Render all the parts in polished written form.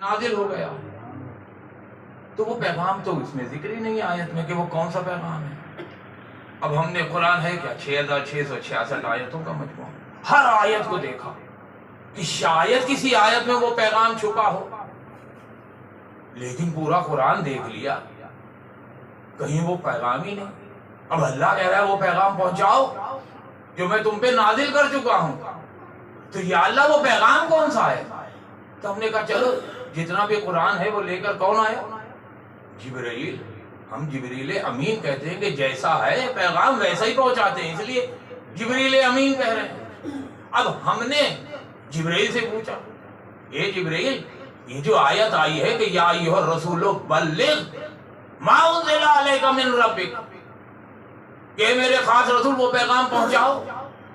نازل ہو گیا. تو وہ پیغام تو اس میں ذکر ہی نہیں آیت میں کہ وہ کون سا پیغام ہے. اب ہم نے قرآن ہے کیا 6666 آیتوں کا مجموعہ، ہر آیت کو دیکھا کہ شاید کسی آیت میں وہ پیغام چھپا ہو، لیکن پورا قرآن دیکھ لیا کہیں وہ پیغام ہی نہیں. اب اللہ کہہ رہا ہے وہ پیغام پہنچاؤ جو میں تم پہ نازل کر چکا ہوں. تو یا اللہ وہ پیغام کون سا ہے؟ تو ہم نے کہا چلو جتنا بھی قرآن ہے وہ لے کر کون آیا؟ جبرائیل. ہم جبریل امین کہتے ہیں کہ جیسا ہے پیغام ویسا ہی پہنچاتے ہیں، اس لیے جبریل امین کہہ رہے ہیں. اب ہم نے جبرائیل سے پوچھا اے جبرائیل یہ جو آیت آئی ہے کہ یا ایھا الرسول بلغ ما انزل الیک من ربک، کہ میرے خاص رسول وہ پیغام پہنچاؤ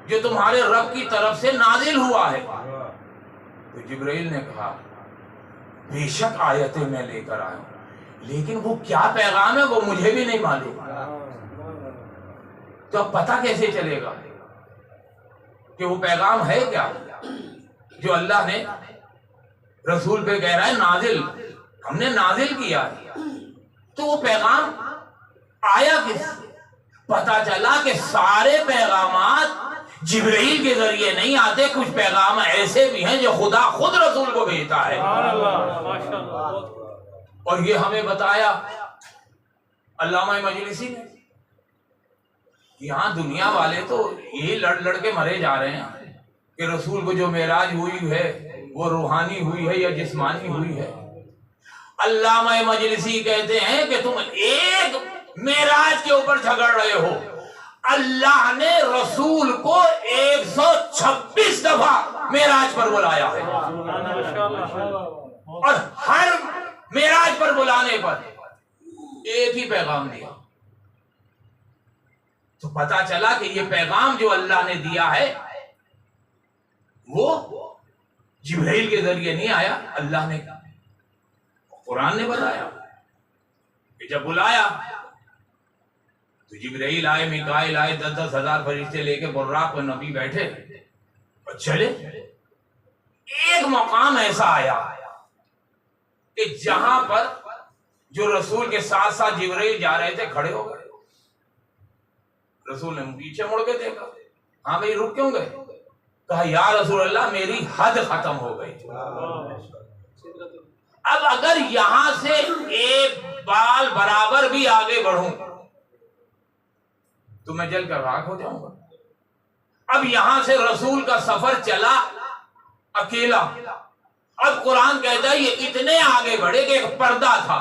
جو تمہارے رب کی طرف سے نازل ہوا ہے. تو جبرائیل نے کہا بے شک آیتیں میں لے کر آیا ہوں، لیکن وہ کیا پیغام ہے وہ مجھے بھی نہیں معلوم. تو اب پتہ کیسے چلے گا کہ وہ پیغام ہے کیا جو اللہ نے رسول پہ کہہ رہا ہے نازل، ہم نے نازل کیا ہے. تو وہ پیغام آیا کس سے؟ پتہ چلا کہ سارے پیغامات جبرائیل کے ذریعے نہیں آتے، کچھ پیغام ایسے بھی ہیں جو خدا خود رسول کو بھیجتا ہے. اور یہ ہمیں بتایا علامہ مجلسی نے. یہاں دنیا والے تو یہ لڑ کے مرے جا رہے ہیں کہ رسول کو جو معراج ہوئی ہے وہ روحانی ہوئی ہے یا جسمانی ہوئی ہے. علامہ مجلسی کہتے ہیں کہ تم ایک معراج کے اوپر جھگڑ رہے ہو. اللہ نے رسول کو 126 دفعہ معراج پر بلایا ہے، اور ہر معراج پر بلانے پر ایک ہی پیغام دیا. تو پتا چلا کہ یہ پیغام جو اللہ نے دیا ہے وہ جبرائیل کے ذریعے نہیں آیا، اللہ نے قرآن نے بتایا کہ جب بلایا تو جبرائیل آئے، میکائیل آئے، 10,000 10,000 فرشتے لے کے براق پر نبی بیٹھے اور چلے. ایک مقام ایسا آیا کہ جہاں پر جو رسول کے ساتھ ساتھ جبرائیل جا رہے تھے کھڑے ہو گئے. رسول نے پیچھے مڑ کے دیکھا، ہاں بھائی رک کیوں گئے؟ کہا یا رسول اللہ میری حد ختم ہو گئی. اب اگر یہاں سے ایک بال برابر بھی آگے بڑھوں تو میں جل کر راکھ ہو جاؤں گا. اب یہاں سے رسول کا سفر چلا اکیلا. اب قرآن کہتا ہے یہ اتنے آگے بڑھے کہ ایک پردہ تھا،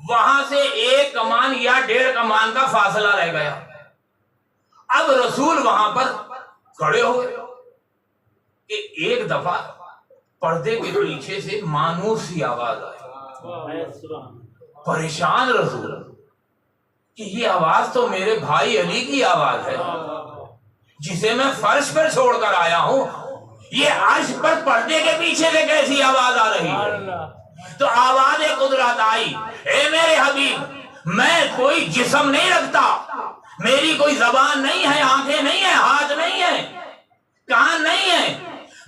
وہاں سے 1 کمان یا 1.5 کمان کا فاصلہ رہ گیا. اب رسول وہاں پر کھڑے ہو گئے کہ ایک دفعہ پردے کے پیچھے سے مانوس سی آواز آئی. پریشان رسول کہ یہ آواز تو میرے بھائی علی کی آواز ہے جسے میں فرش پر چھوڑ کر آیا ہوں، یہ عرش پر پردے کے پیچھے سے کیسی آواز آ رہی ہے؟ تو آواز قدرت آئی، اے میرے حبیب میں کوئی جسم نہیں رکھتا، میری کوئی زبان نہیں ہے، آنکھیں نہیں ہیں، ہاتھ نہیں ہے، کان نہیں ہے،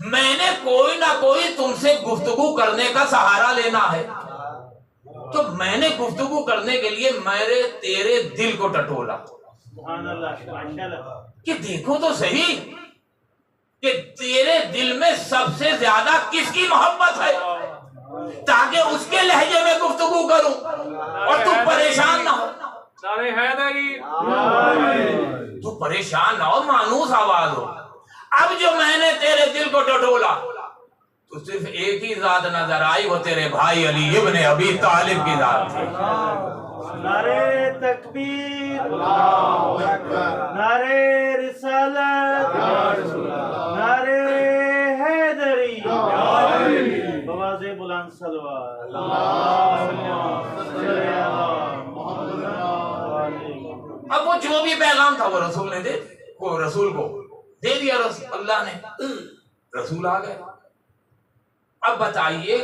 میں نے کوئی نہ کوئی تم سے گفتگو کرنے کا سہارا لینا ہے. تو میں نے گفتگو کرنے کے لیے میرے تیرے دل کو ٹٹولا کہ دیکھو تو صحیح کہ تیرے دل میں سب سے زیادہ کس کی محبت ہے، تاکہ اس کے لہجے میں گفتگو کروں اور تم پریشان نہ ہو. تو پریشان نہ ہو، مانوس آواز ہو. اب جو میں نے تیرے دل کو ٹٹولا تو صرف ایک ہی ذات نظر آئی، وہ تیرے بھائی علی ابن ابی طالب کی ذات تھی. نعرے تکبیر، نعرے رسالت، نعرے حیدری، بواز بلند صلوات. اب وہ جو بھی پیغام تھا وہ رسول نے رسول کو دے دیا. اللہ نے رسول آ گئے. اب بتائیے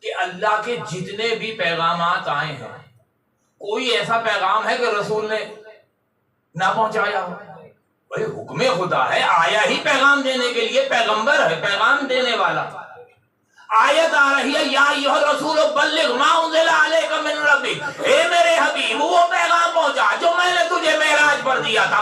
کہ اللہ کے جتنے بھی پیغامات آئے ہیں کوئی ایسا پیغام ہے کہ رسول نے نہ پہنچایا ہو؟ بھائی حکم خدا ہے، آیا ہی پیغام دینے کے لیے، پیغمبر ہے، پیغام دینے والا. آیت آ رہی ہے یا ایھا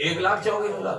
1,24,000।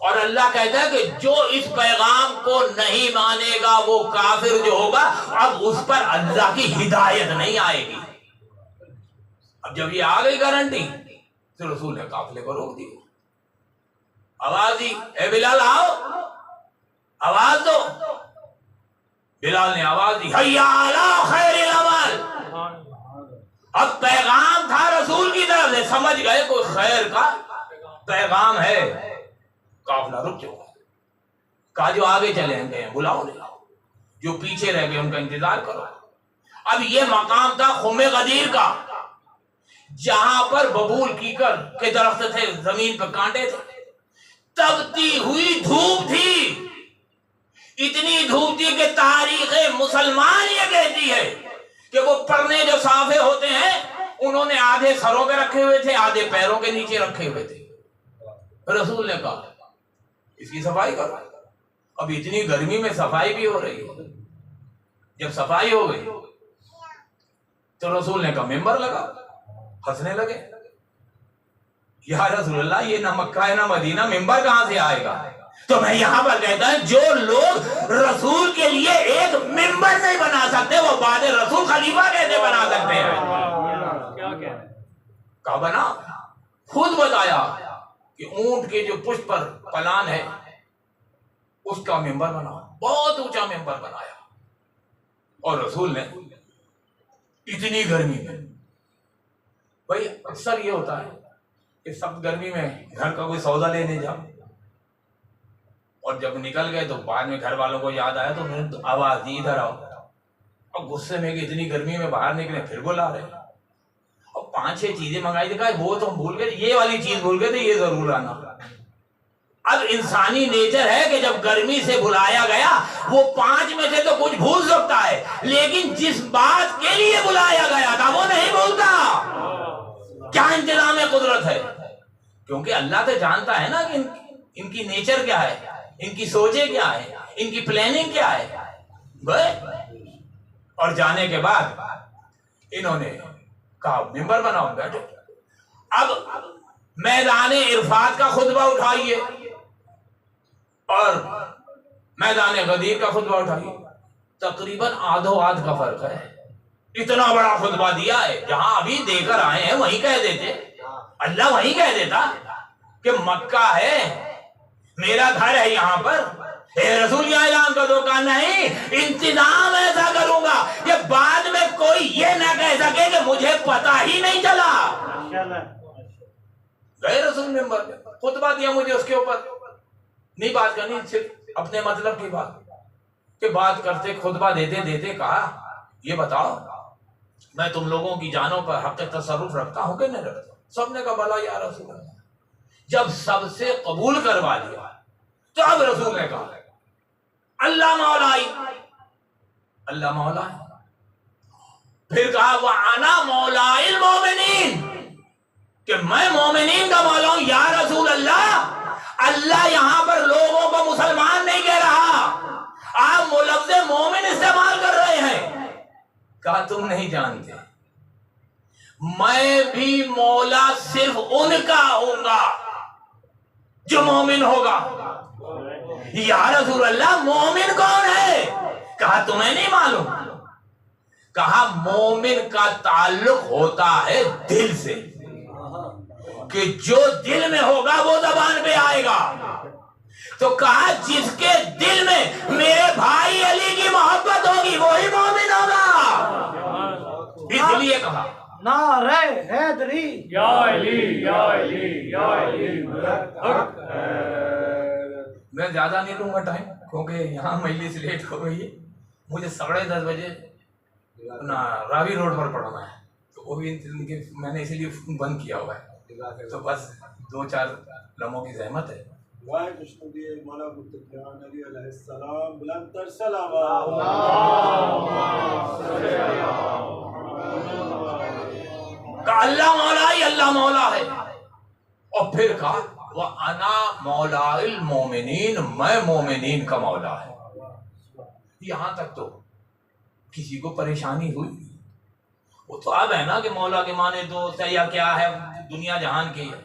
اور اللہ کہتا ہے کہ جو اس پیغام کو نہیں مانے گا وہ کافر جو ہوگا، اب اس پر اللہ کی ہدایت نہیں آئے گی۔ اب جب یہ آ گئی گارنٹی تو رسول نے قافلے کو روک دیا، آواز دی اے بلال آؤ، آواز دو۔ بلال نے آواز دی حیا علی خیر العمل۔ اب پیغام تھا رسول کی طرف سے، سمجھ گئے کوئی خیر کا پیغام ہے، قافلہ رک چکا۔ کہا جو آگے چلے گئے بلاؤ، جو پیچھے رہ گئے ان کا انتظار کرو۔ اب یہ مقام تھا خم غدیر کا، جہاں پر ببول کیکر کے درخت تھے، زمین پہ کانٹے تھے، تبتی ہوئی دھوپ تھی، اتنی دھوپ تھی کہ تاریخ مسلمان یہ کہتی ہے کہ وہ پرنے جو صافے ہوتے ہیں انہوں نے آدھے سروں پہ رکھے ہوئے تھے، آدھے پیروں کے نیچے رکھے ہوئے تھے۔ رسول نے کہا اس کی صفائی کرو۔ اب اتنی گرمی میں صفائی بھی ہو رہی ہے۔ جب صفائی ہو گئی تو رسول نے کہا ممبر لگا۔ ہنسنے لگے، یا رسول اللہ یہ نہ مکہ ہے نہ مدینہ، ممبر کہاں سے آئے گا؟ تو میں یہاں پر کہتا ہوں جو لوگ رسول کے لیے ایک ممبر نہیں بنا سکتے وہ بعد رسول خلیفہ کیسے بنا سکتے ہیں؟ کہا بنا، خود بتایا کہ اونٹ کے جو پشت پر پلان ہے اس کا ممبر بنا، بہت اونچا ممبر بنایا۔ اور رسول نے اتنی گرمی میں، بھائی اکثر یہ ہوتا ہے کہ سب گرمی میں گھر کا کوئی سودا لینے جاؤ اور جب نکل گئے تو بعد میں گھر والوں کو یاد آیا تو انہوں نے آواز دی ادھر آؤ، اور غصے میں کہ اتنی گرمی میں باہر نکلے پھر بلا رہے، اور 5-6 چیزیں منگائی تھی، کہا وہ تو ہم بھول گئے، یہ والی چیز بھول گئے تھے، یہ ضرور آنا۔ اب انسانی نیچر ہے کہ جب گرمی سے بلایا گیا وہ 5 میں سے تو کچھ بھول سکتا ہے، لیکن جس بات کے لیے بلایا گیا تھا وہ نہیں بھولتا۔ کیا انتظام قدرت ہے، کیونکہ اللہ تو جانتا ہے نا کہ ان کی نیچر کیا ہے، ان کی سوچیں کیا ہے، ان کی پلاننگ کیا ہے۔ اور جانے کے بعد انہوں نے کہا ممبر بناؤ، بیٹھو۔ اب میدان عرفات کا خطبہ اٹھائیے اور میدان غدیر کا خطبہ اٹھائیے، تقریباً آدھو آدھ کا فرق ہے۔ اتنا بڑا خطبہ دیا ہے، جہاں ابھی دے کر آئے ہیں وہیں کہہ دیتے، اللہ وہیں کہہ دیتا کہ مکہ ہے، میرا گھر ہے یہاں پر، اے رسول یہ اعلان کر دو۔ کہا نہیں، انتظام ایسا کروں گا کہ بعد میں کوئی یہ نہ کہہ سکے کہ مجھے پتہ ہی نہیں چلا۔ گئے رسول ممبر پہ، خطبہ دیا، مجھے اس کے اوپر نہیں بات کرنی، صرف اپنے مطلب کی بات کہ بات کرتے، خطبہ دیتے دیتے کہا یہ بتاؤ میں تم لوگوں کی جانوں پر حق تصرف رکھتا ہوں کہ نہیں رکھتا؟ سب نے کہا بلا یا رسول اللہ۔ جب سب سے قبول کروا لیا تو اب رسول نے کہا اللہ مولائی، اللہ مولا ہے۔ پھر کہا وَأَنَا مَوْلَىٰ الْمُؤْمِنِينَ، کہ میں مومنین کا مولا ہوں۔ یا رسول اللہ، اللہ یہاں پر لوگوں کو مسلمان نہیں کہہ رہا، آپ لفظ مومن استعمال کر رہے ہیں۔ کہا تم نہیں جانتے، میں بھی مولا صرف ان کا ہوں گا جو مومن ہوگا۔ یا رسول اللہ مومن کون ہے؟ کہا تمہیں نہیں معلوم؟ کہا مومن کا تعلق ہوتا ہے دل سے، کہ جو دل میں ہوگا وہ زبان پہ آئے گا۔ تو کہا جس کے دل میں میرے بھائی علی کی محبت ہوگی وہی مومن ہوگا۔ اس لیے کہا نعرہ حیدری، یا علی یا علی یا علی۔ میں زیادہ نہیں لوں گا ٹائم، کیونکہ یہاں مجلس لیٹ ہو گئی ہے، مجھے 10:30 بجے راوی روڈ پر پڑھنا ہے، تو وہ بھی میں نے اسی لیے بند کیا ہوا ہے، تو بس 2-4 لمحوں کی زحمت ہے۔ مولا متقیان علی علیہ السلام بلند تر سلام۔ کہ اللہ مولا ہی اللہ مولا ہے، اور پھر کہا وَأَنَا مَوْلَىٰ الْمُؤْمِنِينَ، میں مومنین کا مولا ہے۔ یہاں تک تو کسی کو پریشانی ہوئی، وہ تو اب ہے نا کہ مولا کے معنی دوست ہے یا کیا ہے، دنیا جہان کی ہے۔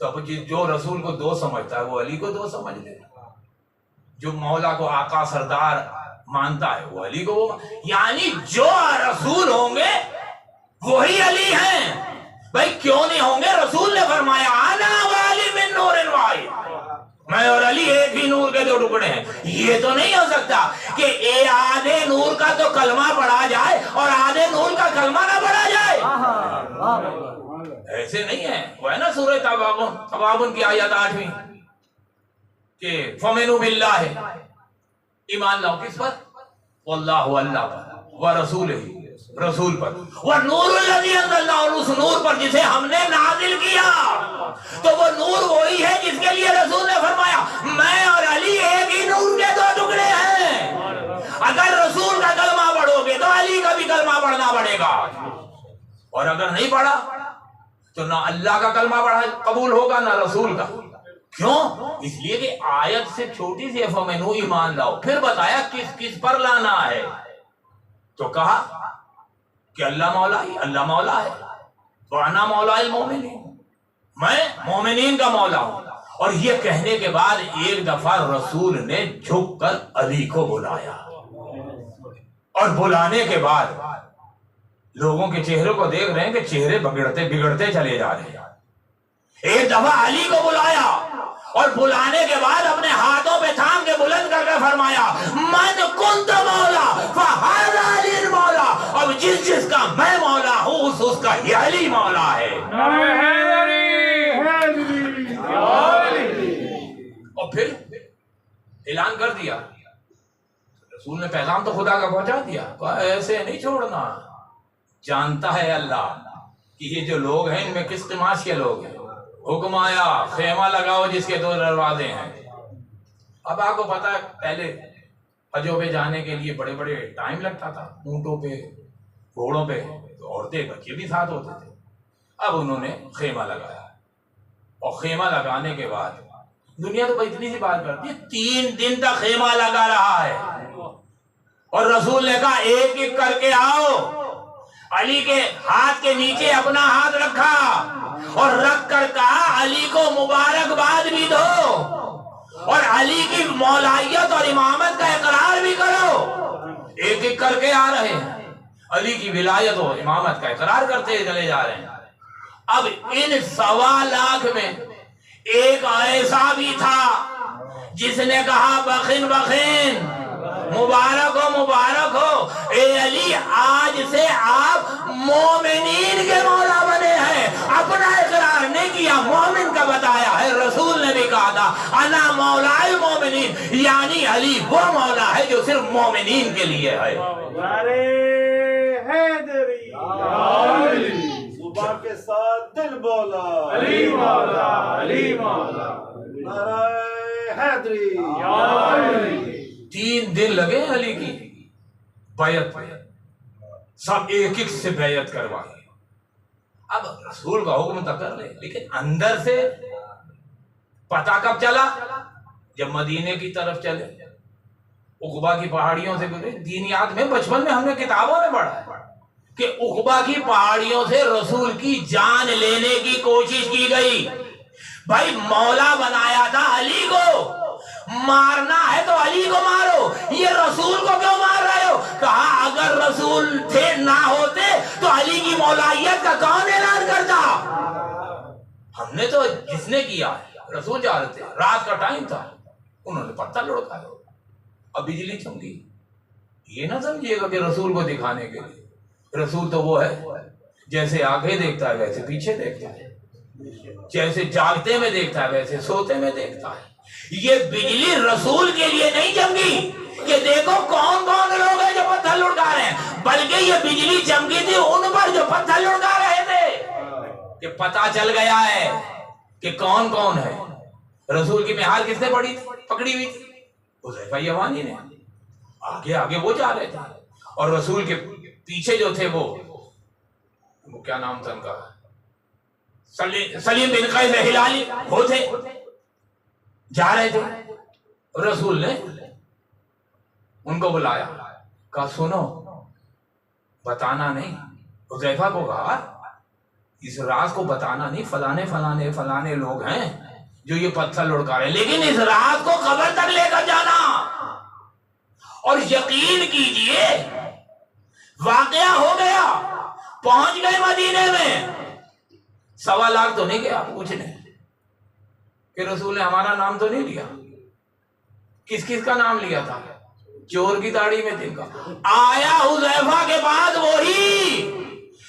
تو اب جو رسول کو دو سمجھتا ہے وہ علی کو دو سمجھ لے، جو مولا کو آقا سردار مانتا ہے وہ علی کو وہ یعنی جو رسول ہوں گے وہی علی ہیں۔ بھائی کیوں نہیں ہوں گے؟ رسول نے فرمایا انا وعلی من نور واحد، میں اور علی ایک ہی نور کے دو ٹکڑے ہیں۔ یہ تو نہیں ہو سکتا کہ آدھے نور کا تو کلمہ پڑھا جائے اور آدھے نور کا کلمہ نہ پڑھا جائے، ایسے نہیں ہے۔ وہ ہے نا سورہ تغابن کی آیت 8ویں کہ فَمِنُوا بِاللَّهِ، ایمان لاؤ کس پر؟ واللہ اللہ پر، ورسولہ رسول پر، وَالنُّورُ الَّذِي أَنزَلْنَا، اور اس نور پر جسے ہم نے نازل کیا۔ تو وہ نور وہی ہے جس کے لیے رسول نے فرمایا میں اور علی ایک ہی نور کے دو ٹکڑے ہیں۔ اگر رسول کا کلمہ پڑھو گے تو علی کا بھی کلمہ پڑھنا پڑے گا، اور اگر نہیں پڑھا تو نہ اللہ کا کلمہ پڑھا قبول ہوگا نہ رسول کا۔ کیوں؟ اس لیے کہ آیت سے چھوٹی سی فَمِنُوا ایمان لاؤ، پھر بتایا کس کس پر لانا ہے، تو کہا کہ اللہ مولا ہی، اللہ مولا ہے، وَأَنَا مَوْلَا الْمُؤْمِنِينَ، میں مومنین کا مولا ہوں۔ اور یہ کہنے کے بعد ایک دفعہ رسول نے جھک کر علی کو بلایا، اور بلانے کے بعد لوگوں کے چہروں کو دیکھ رہے ہیں کہ چہرے بگڑتے چلے جا رہے ہیں۔ ایک دفعہ علی کو بلایا اور بلانے کے بعد اپنے ہاتھوں پہ تھام کے بلند کر کے فرمایا من کنت مولا فہذا علی مولا، اب جس جس کا میں مولا ہوں اس کا یہ علی مولا ہے۔ اور پھر اعلان کر دیا، رسول نے پیغام تو خدا کا پہنچا دیا، کہا ایسے نہیں چھوڑنا، جانتا ہے اللہ کہ یہ جو لوگ ہیں ان میں کس قماش کے لوگ ہیں۔ حکم آیا خیمہ لگاؤ جس کے دو دروازے ہیں۔ اب آپ کو پتا ہے پہلے حجوں پہ جانے کے لیے بڑے بڑے ٹائم لگتا تھا، اونٹوں پہ گھوڑوں پہ، تو عورتیں بچے بھی ساتھ ہوتے تھے۔ اب انہوں نے خیمہ لگایا، اور خیمہ لگانے کے بعد دنیا تو اتنی سی بات کرتی ہے، 3 دن تک خیمہ لگا رہا ہے، اور رسول نے کہا ایک ایک کر کے آؤ۔ علی کے ہاتھ کے نیچے اپنا ہاتھ رکھا اور رکھ کر کہا علی کو مبارکباد بھی دو اور علی کی مولائیت اور امامت کا اقرار بھی کرو۔ ایک ایک کر کے آ رہے ہیں، علی کی ولایت اور امامت کا اقرار کرتے چلے جا رہے ہیں۔ اب ان 1.25 لاکھ میں ایک ایسا بھی تھا جس نے کہا بخن بخن، مبارک ہو اے علی، آج سے آپ مومنین کے مولا بنے ہیں۔ اپنا اقرار نہیں کیا، مومن کا بتایا ہے۔ رسول نے بھی کہا تھا انا مولا المومنین، یعنی علی وہ مولا ہے جو صرف مومنین کے لیے ہے۔ صبح کے ساتھ دل بولا علی مولا، علی مولا، نعرہ حیدری۔ 3 دن لگے علی کی بیعت پہ، سب ایک ایک سے بیعت کروائی۔ اب رسول کا حکم تو کر لے، لیکن اندر سے پتہ کب چلا؟ جب مدینے کی طرف چلے، عقبہ کی پہاڑیوں سے گزرے۔ دینیات میں بچپن میں ہم نے کتابوں میں پڑھا ہے کہ عقبہ کی پہاڑیوں سے رسول کی جان لینے کی کوشش کی گئی۔ بھائی مولا بنایا تھا علی کو، مارنا ہے تو علی کو مارو، یہ رسول کو کیوں مار رہے ہو؟ کہا اگر رسول تھے نہ ہوتے تو علی کی مولائیت کا کون اعلان کرتا؟ ہم نے تو جس نے کیا، رسول جا رہے تھے، رات کا ٹائم تھا، انہوں نے پتھر لڑکایا، اب بجلی چمکی۔ یہ نہ سمجھیے گا کہ رسول کو دکھانے کے لیے، رسول تو وہ ہے جیسے آگے دیکھتا ہے ویسے پیچھے دیکھتا ہے، جیسے جاگتے میں دیکھتا ہے ویسے سوتے میں دیکھتا ہے۔ یہ بجلی رسول کے لیے نہیں چمکی کہ دیکھو کون کون لوگ ہیں جو پتھر لڑکا رہے ہیں، بلکہ یہ بجلی چمکی تھی ان پر جو پتھر لڑکا رہے تھے، کہ پتہ چل گیا ہے کہ کون کون ہے۔ رسول کی مہار کس نے پکڑی ہوئی تھی؟ حذیفہ یمانی نے۔ آگے آگے وہ جا رہے تھے، اور رسول کے پیچھے جو تھے وہ کیا نام تھا ان کا، سلیم بن قیس ہلالی، وہ تھے، جا رہے تھے۔ رسول نے ان کو بلایا، کہا سنو، بتانا نہیں۔ حذیفہ کو کہا اس راز کو بتانا نہیں، فلانے فلانے فلانے لوگ ہیں جو یہ پتھر لڑکا رہے ہیں، لیکن اس راز کو قبر تک لے کر جانا۔ اور یقین کیجئے واقعہ ہو گیا، پہنچ گئے مدینے میں، 1.25 لاکھ تو نہیں گیا پوچھنے کہ رسول نے ہمارا نام تو نہیں لیا، کس کس کا نام لیا تھا؟ چور کی داڑھی میں تن کا آیا حذیفہ کے بعد وہی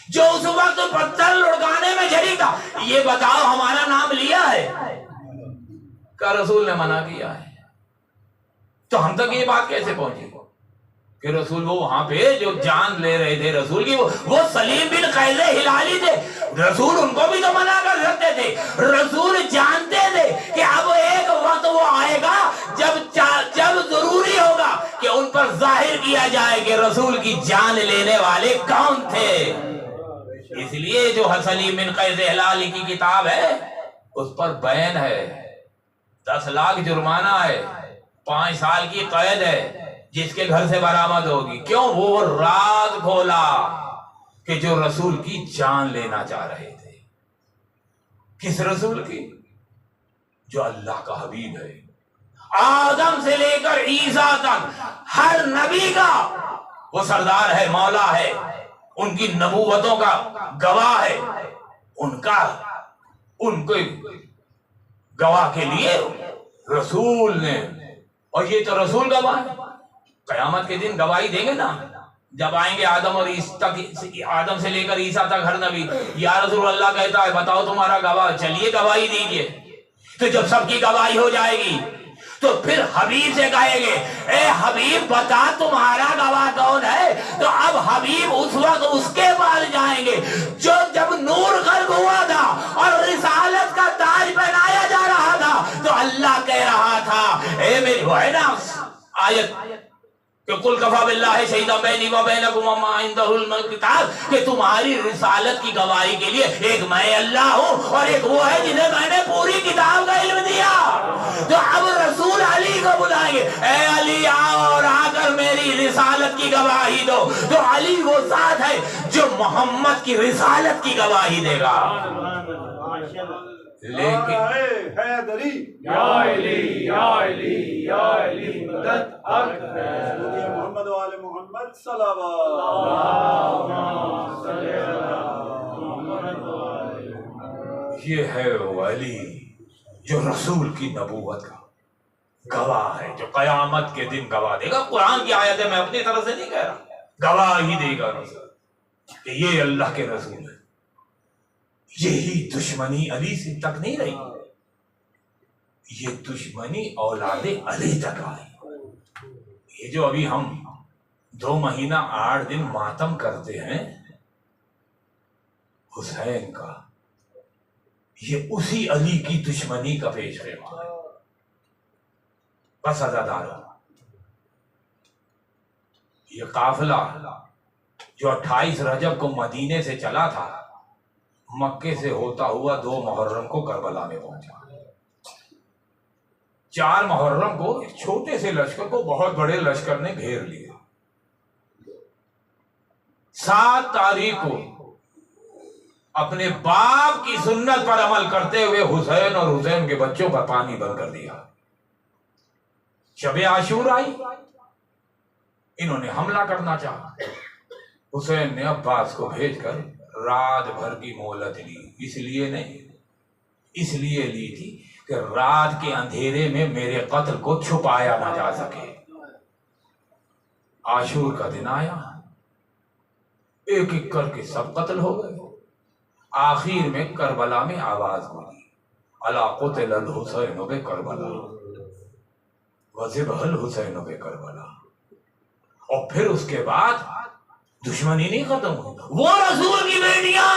جو اس وقت پتھر لڑکانے میں شریک تھا، یہ بتاؤ ہمارا نام لیا ہے؟ کہ رسول نے منع کیا ہے۔ تو ہم تک یہ بات کیسے پہنچی کہ رسول وہ وہاں پہ جو جان لے رہے تھے رسول کی، وہ سلیم بن قیس ہلالی تھے، رسول ان کو بھی تو منع کر سکتے تھے۔ رسول جانتے تھے کہ اب ایک وقت وہ آئے گا جب ضروری ہوگا کہ ان پر ظاہر کیا جائے کہ رسول کی جان لینے والے کون تھے۔ اس لیے جو سلیم بن قیس ہلالی کی کتاب ہے اس پر بین ہے، 10 لاکھ جرمانہ ہے، 5 سال کی قید ہے جس کے گھر سے برآمد ہوگی۔ کیوں؟ وہ راز کھولا کہ جو رسول کی جان لینا چاہ رہے تھے۔ کس رسول کی؟ جو اللہ کا حبیب ہے، آدم سے لے کر عیسیٰ تک ہر نبی کا وہ سردار ہے، مولا ہے، ان کی نبوتوں کا گواہ ہے، ان کے گواہ کے لیے رسول نے، اور یہ تو رسول گواہ ہے، قیامت کے دن گواہی دیں گے نا، جب آئیں گے آدم سے لے کر عیسیٰ تک ہر نبی، یا رسول اللہ کہتا ہے بتاؤ تمہارا گواہ، چلیے گواہی دیجئے۔ تو جب سب کی گواہی ہو جائے گی تو پھر حبیب سے کہیں گے اے حبیب بتا تمہارا گواہ کون ہے؟ تو اب حبیب اس وقت اس کے پاس جائیں گے جو جب نور غرق ہوا تھا اور رسالت کا تاج پہنایا جا رہا تھا، تو اللہ کہہ رہا تھا اے میری، وہ ہے نا آیت کہ قل کفی باللہ شہیدا بینی و بینکم وما عندہ الکتاب، کہ تمہاری رسالت کی گواہی کے لیے ایک میں اللہ ہوں اور ایک وہ ہے جنہیں میں نے پوری کتاب کا علم دیا۔ تو اب رسول علی کو بلائیں گے، اے علی آؤ اور آ کر میری رسالت کی گواہی دو۔ تو علی وہ ذات ہے جو محمد کی رسالت کی گواہی دے گا۔ لیکن حیدری یا علی یا علی یا علی مدد حق ہے، محمد و آل محمد صلوات۔ یہ ہے وہ علی جو رسول کی نبوت کا گواہ ہے، جو قیامت کے دن گواہ دے گا۔ قرآن کی آیت ہے، میں اپنی طرف سے نہیں کہہ رہا، گواہ ہی دے گا رسول کہ یہ اللہ کے رسول ہے۔ یہی دشمنی علی سے تک نہیں رہی، یہ دشمنی اولاد علی تک آئی۔ یہ جو ابھی ہم 2 مہینہ 8 دن ماتم کرتے ہیں حسین کا، یہ اسی علی کی دشمنی کا پیش خیمہ ہے۔ بس عزادارو، یہ قافلہ جو 28 رجب کو مدینے سے چلا تھا، مکے سے ہوتا ہوا 2 محرم کو کربلا میں پہنچا۔ 4 محرم کو ایک چھوٹے سے لشکر کو بہت بڑے لشکر نے گھیر لیا۔ 7 تاریخ کو اپنے باپ کی سنت پر عمل کرتے ہوئے حسین اور حسین کے بچوں پر پانی بند کر دیا۔ شب عاشور آئی، انہوں نے حملہ کرنا چاہا، حسین نے عباس کو بھیج کر رات بھر کی مہلت لی۔ اس لیے نہیں، اس لیے لی تھی کہ رات کے اندھیرے میں میرے قتل کو چھپایا نہ جا سکے۔ عاشور کا دن آیا، ایک ایک کر کے سب قتل ہو گئے۔ آخر میں کربلا میں آواز ہوئی، الا قتل الحسین بکربلا وذبح الحسین بکربلا۔ اور پھر اس کے بعد دشمنی نہیں ختم ہوئی۔ وہ رسول کی بیٹیاں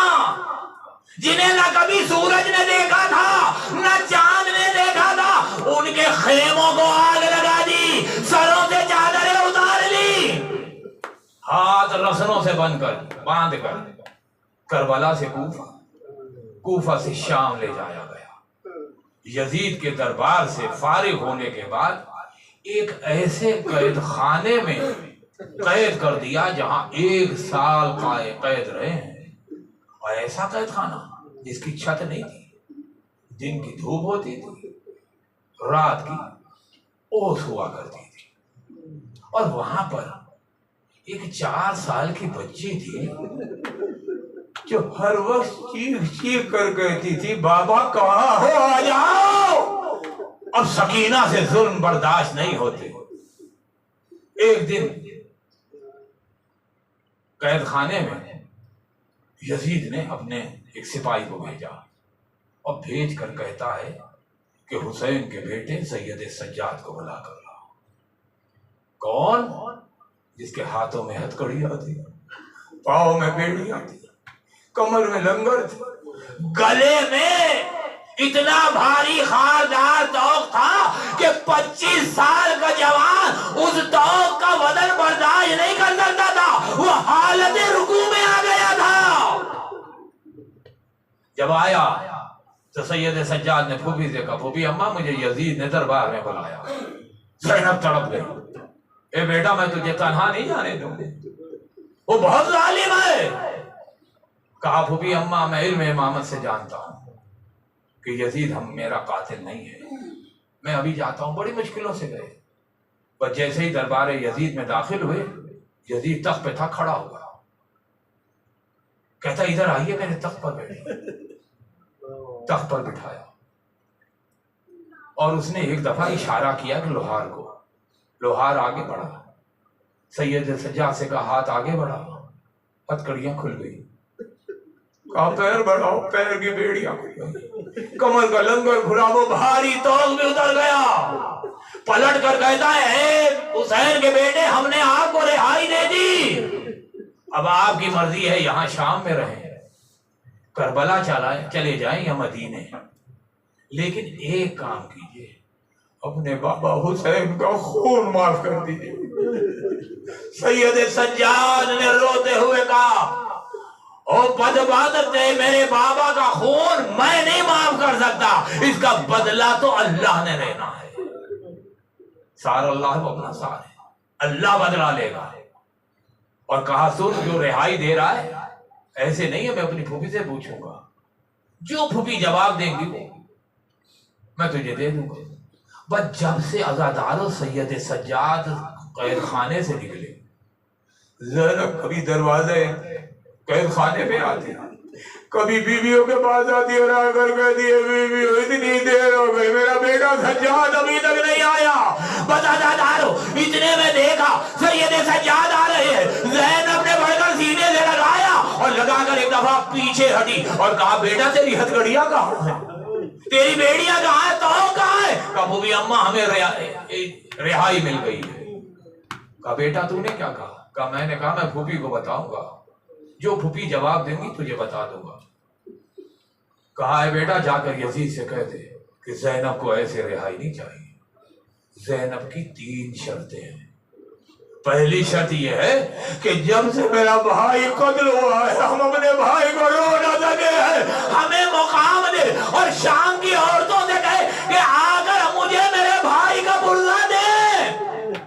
جنہیں نہ کبھی سورج نے دیکھا تھا نہ چاند نے دیکھا تھا، ان کے خیموں کو آگ لگا دی، سروں سے چادریں اتار لی، ہاتھ رسنوں سے باندھ کر کربلا سے کوفہ سے شام لے جایا گیا۔ یزید کے دربار سے فارغ ہونے کے بعد ایک ایسے قید خانے میں قید کر دیا جہاں 1 سال قید رہے ہیں۔ اور ایسا قید خانہ جس کی چھت نہیں تھی، دن کی دھوپ ہوتی تھی، رات کی اوس ہوا کرتی تھی، اور وہاں پر ایک 4 سال کی بچی تھی جو ہر وقت چیخ چیخ کر کہتی تھی بابا کہاں ہو، آ جاؤ۔ اب سکینہ سے ظلم برداشت نہیں ہوتے۔ ایک دن قید خانے میں یزید نے اپنے ایک سپاہی کو بھیجا اور بھیج کر کہتا ہے کہ حسین کے بیٹے سید سجاد کو بلا کر لاؤ۔ کون؟ جس کے ہاتھوں میں ہتھکڑی آتی، پاؤں میں بیڑی آتی، کمر میں لنگر تھی، گلے میں اتنا بھاری خاردار توق تھا کہ 25 سال کا جوان اس توق کا وزن برداشت نہیں کر سکتا تھا، وہ حالت رکوع میں آ گیا تھا۔ جب آیا تو سید سجاد نے پھوپھی سے کہا پھوپھی اماں مجھے یزید نے دربار میں بلایا۔ زینب تڑپ گئی، اے بیٹا میں تجھے تنہا نہیں جانے دوں گی، وہ بہت ظالم ہے۔ کہا پھوپھی اماں میں علم امامت سے جانتا ہوں کہ یزید میرا قاتل نہیں ہے، میں ابھی جاتا ہوں۔ بڑی مشکلوں سے گئے، پر جیسے ہی دربار یزید میں داخل ہوئے، یزید تخت پہ تھا کھڑا ہوا، کہتا ادھر آئیے میرے تخت پر بیٹھے۔ تخت پر بٹھایا اور اس نے ایک دفعہ اشارہ کیا کہ لوہار کو، لوہار آگے بڑھا، سید سجاد سے کہا ہاتھ آگے بڑھا، ہتھکڑیاں کھل گئی، کہا پیر بڑھاؤ، پیر کی بیڑیاں کھل گئی، کمر کا لنگر کھلا، وہ بھاری توق میں اتر گیا، پلٹ کر کہتا ہے اے حسین کے بیٹے ہم نے آپ کو رہائی دے دی، اب آپ کی مرضی ہے یہاں شام میں رہیں، کربلا چلے جائیں یا مدینے، لیکن ایک کام کیجئے، اپنے بابا حسین کا خون معاف کر دیجئے۔ سید سجاد نے روتے ہوئے کہا او بدبخت، میرے بابا کا خون میں نہیں معاف کر سکتا، اس کا بدلہ تو اللہ نے لینا ہے، سار اللہ کو اپنا سار ہے، اللہ بدلہ لے گا۔ اور کہا سن جو رہائی دے رہا ہے ایسے نہیں ہے، میں اپنی پھوپھی سے پوچھوں گا، جو پھوپھی جواب دیں گی وہ میں تجھے دے دوں گا۔ بس جب سے عزادارو سید سجاد قید خانے سے نکلے، زینب کبھی دروازے قید خانے میں آتی، کبھی بیویوں کے پاس آتی اور آ کر کہتی ہے بیویوں اتنی دیر ہو گئی میرا بیٹا سجاد ابھی تک نہیں آیا۔ بس عزادارو اتنے میں دیکھا سید سجاد آ رہے ہیں، زینب نے بڑھ کر سینے سے لگایا اور لگا کر ایک دفعہ پیچھے ہٹی اور کہا بیٹا تیری ہتھکڑیاں کہاں ہیں، تیری بیڑیاں کہاں ہیں، تو کہاں ہے؟ کہا پھوپھی اماں ہمیں رہائی مل گئی ہے۔ کہا بیٹا تو نے کیا کہا؟ کہا میں نے کہا میں پھوپھی کو بتاؤں گا، جو پھوپھی جواب دیں گی تجھے بتا دوں گا۔ کہا ہے بیٹا جا کر یزید سے کہہ دے کہ زینب کو ایسے رہائی نہیں چاہیے، زینب کی 3 شرطیں ہیں۔ پہلی شرط یہ ہے کہ جب سے میرا بھائی قتل ہوا ہے ہم اپنے بھائی کو رو نہ سکے ہیں، ہمیں مقام دے، اور شام کی عورتوں سے کہے کہ آ کر مجھے میرے بھائی کا بلہ دے،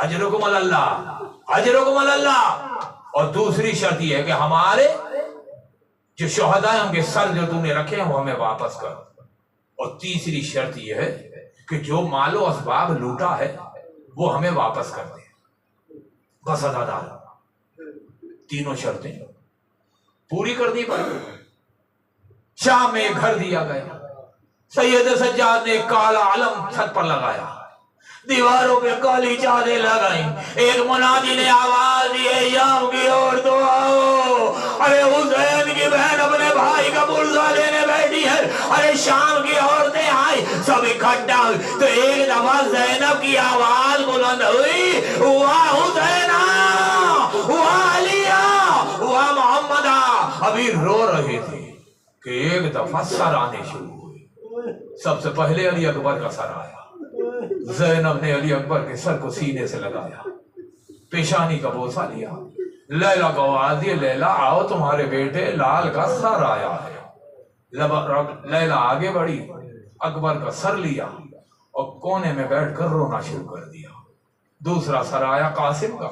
اجرکم اللہ، اجرکم اللہ۔ اور دوسری شرط یہ ہے کہ ہمارے جو شہداء ہیں ان کے سر جو تم نے رکھے ہیں وہ ہمیں واپس کر، اور تیسری شرط یہ ہے کہ جو مال و اسباب لوٹا ہے وہ ہمیں واپس کر دے۔ بس عزادار تینوں شرطیں پوری کرنی پڑی۔ شام میں گھر دیا گیا، سید سجاد نے کالا علم چھت پر لگایا، دیواروں پہ کالی چادریں لگائیں، ایک منادی نے آواز دی ہے یام کی عورتوں آؤ، ارے حسین کی بہن اپنے بھائی کا بلزہ لینے بیٹھی ہے، ارے شام کی عورتیں آئی، سب اکٹھا ہوئی تو ایک دفعہ زینب کی آواز بلند ہوئی، واہ حسینہ، واہ علیہ، واہ محمدہ۔ ابھی رو رہے تھے کہ ایک دفعہ سر آنے شروع ہوئے، سب سے پہلے علی اکبر کا سر آیا، زینب نے علی اکبر کے سر کو سینے سے لگایا، پیشانی کا بوسہ لیا، لیلا کو آواز دی لیلا آؤ تمہارے بیٹے لال کا سر آیا ہے۔ لیلا آگے بڑھی، اکبر کا سر لیا اور کونے میں بیٹھ کر رونا شروع کر دیا۔ دوسرا سر آیا قاسم کا،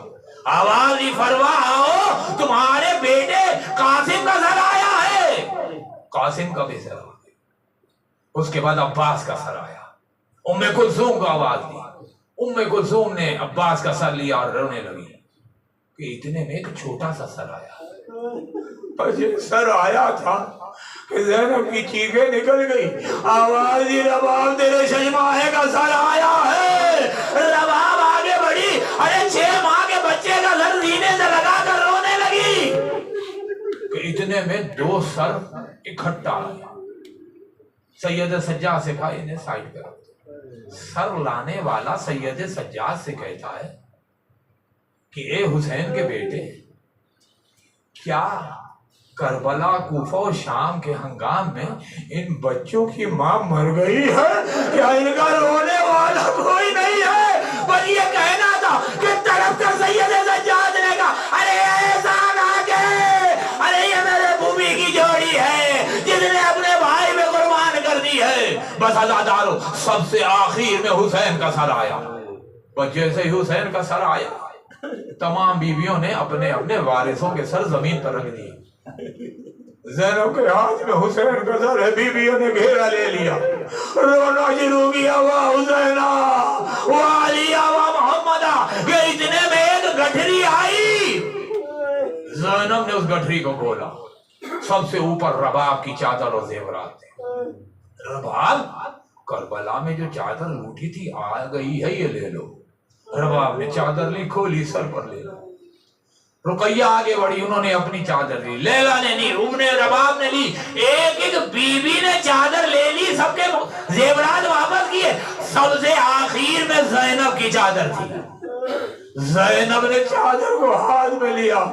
آواز دی فروا آؤ تمہارے بیٹے قاسم کا سر آیا ہے۔ قاسم کا بھی سر آ گئی، اس کے بعد عباس کا سر آیا، ام کلثوم کو آواز دی، ام کلثوم نے عباس کا سر لیا اور رونے لگی کہ اتنے میں ایک چھوٹا سا سر آیا۔ بس یہ سر آیا تھا کہ زینب کی چیخیں نکل گئی، آواز دی رباب تیرے شجماہے کا سر آیا ہے۔ رباب آگے بڑھی، ارے 6 ماہ کے بچے کا سر سینے سے لگا کر رونے لگی کہ اتنے میں 2 سر اکٹھا آیا۔ سید سجاد سے کہا انہیں سائڈ کرو۔ سر لانے والا سید سجاد سے کہتا ہے کہ اے حسین کے بیٹے، کیا کربلا، کوفہ و شام کے ہنگام میں ان بچوں کی ماں مر گئی ہے؟ کیا ان کا رونے والا کوئی نہیں ہے؟ بس یہ کہنا تھا کہ طرف کر سید سجاد نے کہا ارے احسان آگے، ارے یہ میرے بوبی کی جوڑی ہے جس نے اپنے بھائی میں قربان کر دی ہے۔ بس عزادارو، سب سے آخر میں حسین کا سر آیا۔ بس جیسے ہی حسین کا سر آیا، تمام بیویوں نے اپنے اپنے وارثوں کے سر زمین پر رکھ دیے۔ زینب کے ہاتھ میں حسین کا سر ہے، بیویوں نے گھیرا لے لیا، رونا شروع کیا، واہ حسینہ، واہ علی، واہ محمدہ، کہ اتنے میں ایک گٹھری آئی۔ زینب نے اس گٹھری کو کھولا، سب سے اوپر رباب کی چادر اور زیورات تھے۔ رباب، کربلا میں جو چادر لوٹی تھی آ گئی ہے، یہ لے لو۔ رباب نے چادر لی، کھولی، سر پر لے لو۔ رقیہ آگے بڑھی، انہوں نے اپنی چادر لی، لیلا نے لی، روم نے، رباب نے لی، ایک ایک بیوی نے چادر لے لی، سب کے زیورات واپس کیے۔ سب سے آخر میں زینب کی چادر تھی۔ زینب نے چادر کو ہاتھ میں لیا،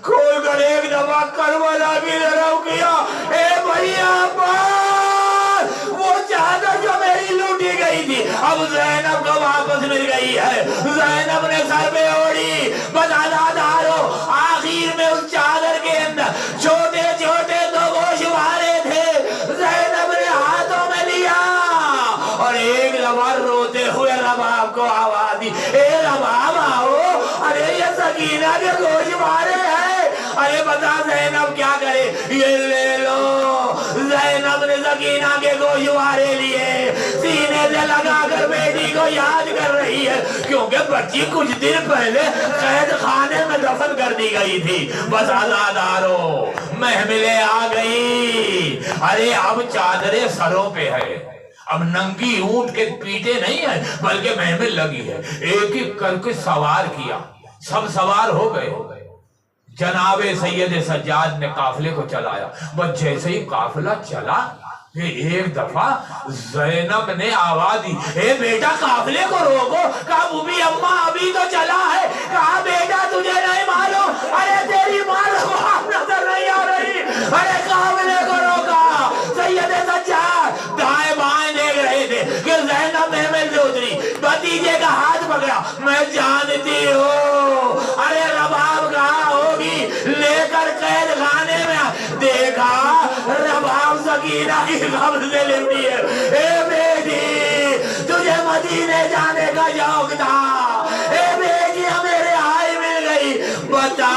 کھول کر ایک دفعہ کربلا کی طرف کیا، اے بھیا عباس، وہ چادر جو میری لوٹی گئی تھی اب زینب کو واپس مل گئی ہے۔ زینب نے سر پہ اوڑھی، بتا دارو، آخر میں اس چادر کے اندر چھوٹے چھوٹے 2 گوشوارے تھے، زینب نے ہاتھوں میں لیا اور ایک دفعہ روتے ہوئے رباب کو آواز دی، اے رباب آؤ، ارے یہ سکینہ کے گوشوارے ہیں، ارے بتا زینب کیا کرے، یہ لے لو۔ زینب نے سکینہ کے گوشوارے لیے، سینے سے لگا کر بیٹی کو یاد کر رہی ہے، کیونکہ بچی کچھ دن پہلے قید خانے میں دفن کر دی گئی تھی۔ بس عزادارو، محملیں آ گئی، ارے اب چادریں سروں پہ ہے، اب ننگی اونٹ کے پیٹے نہیں ہے بلکہ محمل لگی ہے، ایک ایک کر کے سوار کیا، سب سوار ہو گئے۔ جناب سید سجاد نے قافلے کو چلایا، بس جیسے ہی قافلہ چلا کہ ایک دفعہ زینب نے آواز دی، اے بیٹا قافلے کو روکو۔ کہا بوبی اماں ابھی تو چلا ہے۔ کہا بیٹا تجھے نہیں معلوم، ارے تیری ماں کو نظر نہیں آ رہی، ارے قافلے کو روکا۔ سید سجاد دائیں بائیں دیکھ رہے تھے کہ زینب محمل سے اتری، بھتیجے کا ہاتھ پکڑا، میں جانتی ہوں ارے رباب کہاں ہوگی، لے کر قید خانے میں دیکھا رباب سکینہ کی قبر سے لپٹی ہے۔ اے بیٹی تجھے مدینے جانے کا شوق تھا، اے بیٹی میرے آئی مل گئی، بتا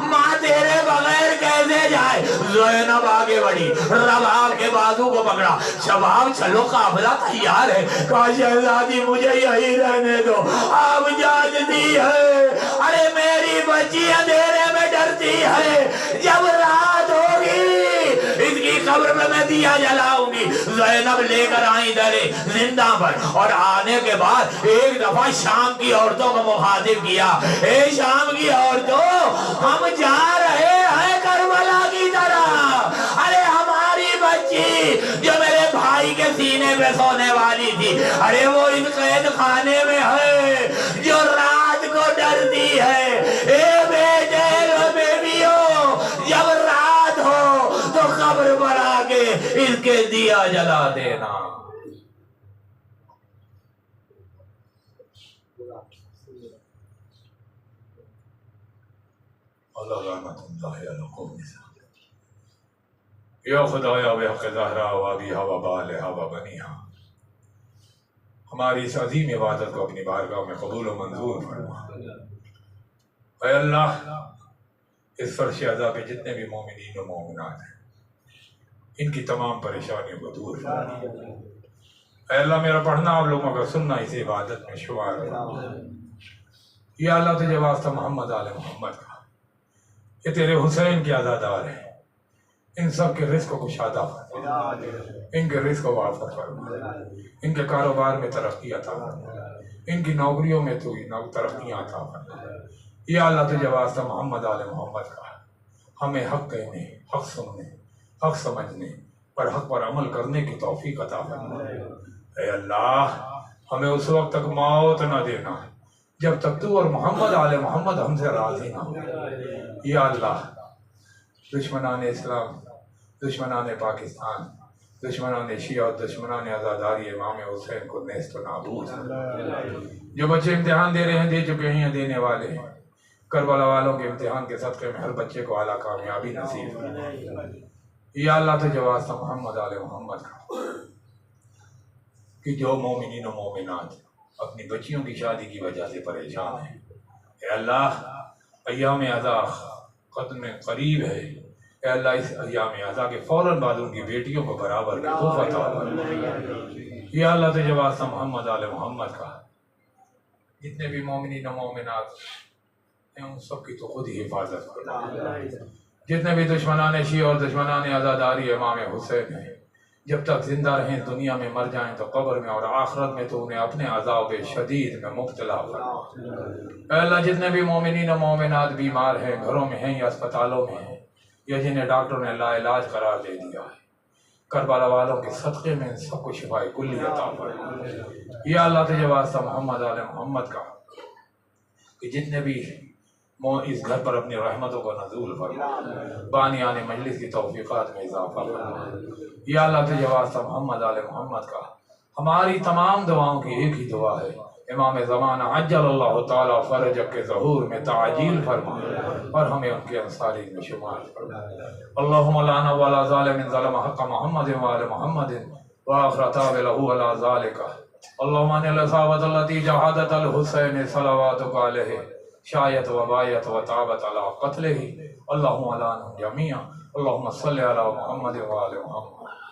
ماں تیرے بغیر کیسے جائے۔ زینب آگے بڑھی، رباب کے بازو کو پکڑا، شباب چلو قافلہ تیار ہے۔ کہا شہزادی مجھے یہی رہنے دو، آپ جانتی ہے ارے میری بچی اندھیرے میں ڈرتی ہے، جب رات ہوگی اس کی قبر میں میں دیا جلاؤں گی۔ زینب لے کر آئی درے زندہ پر، اور آنے کے بعد ایک دفعہ شام کی عورتوں کو مخاطب کیا، اے شام کی عورتوں، ہم جا رہے ہیں کربلا کی طرح، ارے ہماری بچی جو میرے بھائی کے سینے پہ سونے والی تھی، ارے وہ اس قید خانے میں ہے جو رات کو ڈرتی ہے۔ اے بیٹے بیویوں، جب رات ہو تو قبر پر آ کے اس کے دیا جلا دینا۔ اللہ رحمت اللہ علیہ قوم یا خدایا بحق زہرا و ابیہا و بالہا و بنیہا، ہماری اس عظیم عبادت کو اپنی بارگاہ میں قبول و منظور فرما۔ اے اللہ، اس فرش عزا پہ جتنے بھی مومنین و مومنات ہیں، ان کی تمام پریشانیوں کو دور فرما۔ اے اللہ میرا پڑھنا آپ لوگوں کا سننا اسی عبادت میں شمار ہے۔ یا اللہ تجھے واسطہ محمد آل محمد کا، یہ تیرے حسین کے عزادار ہیں، ان سب کے رزق کو کشادہ فرما، ان کے رزق کو وافر فرما، ان کے کاروبار میں ترقی عطا فرما، ان کی نوکریوں میں تو ترقیاں عطا فرما۔ یا اللہ تجھے واسطہ محمد آل محمد کا، ہمیں حق کہنے، حق سننے، حق سمجھنے اور حق پر عمل کرنے کی توفیق عطا فرما۔ اے اللہ ہمیں اس وقت تک موت نہ دینا جب تک تو اور محمد آل محمد ہم سے راضی نہ ہو۔ یا اللہ دشمنان اسلام، دشمنان پاکستان، دشمنان شیعہ اور دشمنان عزاداری امام حسین کو نیست و نابود، جو بچے امتحان دے رہے ہیں، دے چکے ہیں یا دینے والے ہیں، کربلا والوں کے امتحان کے صدقے میں ہر بچے کو اعلیٰ کامیابی نصیب فرما۔ یا اللہ تجھے واسطہ محمد آل محمد کا، کہ جو مومنین و مومنات اپنی بچیوں کی شادی کی وجہ سے پریشان ہیں، اے اللہ ایام عزا ختم قریب ہے، اے اللہ اس ایام عزا کے فوراً بعد ان کی بیٹیوں کو برابر کے خوف عطا فرما۔ یا اللہ تجھے واسطہ محمد آل محمد کا، جتنے بھی مومنین و مومنات ہیں ان سب کی تو خود ہی حفاظت فرما۔ جتنے بھی دشمنان شیعہ اور دشمنان عزاداری امام حسین ہیں، جب تک زندہ رہیں دنیا میں، مر جائیں تو قبر میں، اور آخرت میں تو انہیں اپنے عذاب شدید میں مبتلا فرما۔ اے اللہ جتنے بھی مومنین و مومنات بیمار ہیں، گھروں میں ہیں یا اسپتالوں میں ہیں، یا جنہیں ڈاکٹروں نے لا علاج قرار دے دیا ہے، کربلا والوں کے صدقے میں ان سب کو شفائے کلی عطا فرما۔ یا اللہ تجھے واسطہ محمد آل محمد کا، کہ جتنے بھی اس گھر پر اپنی رحمتوں کو نزول فرما، بانیان مجلس کی توفیقات میں اضافہ فرما۔ یا اللہ تجھے واسطہ محمد آل محمد کا، ہماری تمام دعاؤں کی ایک ہی دعا ہے، امام زمانہ عجل اللہ تعالیٰ فرجک کے ظہور میں تعجیل فرما اور ہمیں ان کے انصاری میں شمار فرما۔ اللہم لعنا ولا ظالم ظلم حق محمد وآل محمد وآخر تاب له علی ذالک۔ اللہم ان الاصابت التي جہادت الحسین صلواتک علیہ شایت و بایت و تابت علی قتلہ، اللہم لعنہم جمیعا، اللہم صلی علی محمد وآل محمد۔